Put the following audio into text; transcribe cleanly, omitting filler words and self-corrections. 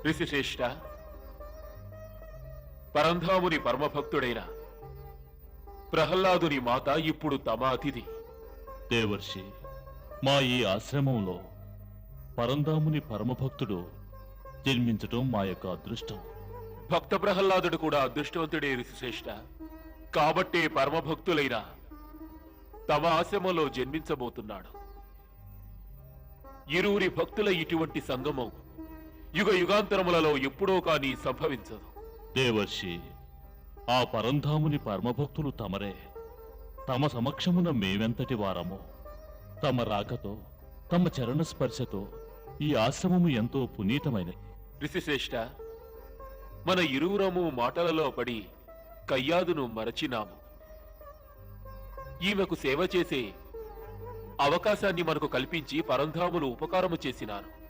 ఋషిశ్రేష్ఠ, పరంధాముని పరమభక్తుడైన ప్రహ్లాదుని మాత ఇప్పుడు తమ అతిథి. దేవర్షి, మా ఈ ఆశ్రమంలో పరంధాముని పరమభక్తుడు జన్మించటం మా యొక్క అదృష్టం. భక్త ప్రహ్లాదుడు కూడా అదృష్టవంతుడే ఋషిశ్రేష్ఠ. కాబట్టే పరమభక్తులైన తమ ఆశ్రమంలో జన్మించబోతున్నాడు. ఇరువురి భక్తుల ఇటువంటి సంగమం యుగ యుగాంతరములలో ఎప్పుడో కాని సంభవించదు. దేవర్షి, ఆ పరంధాముని పరమభక్తులు తమరే. తమ సమక్షమున మేమెంతటి వారమో, తమ రాకతో, తమ చరణ స్పర్శతో ఈ ఆశ్రమము ఎంతో పునీతమైనది. ఋషిశ్రేష్ఠ, మన ఇరువురము మాటలలో పడి కయ్యాదును మరచినాము. ఈమెకు సేవ చేసే అవకాశాన్ని మనకు కల్పించి పరంధాములు ఉపకారము చేసినారు.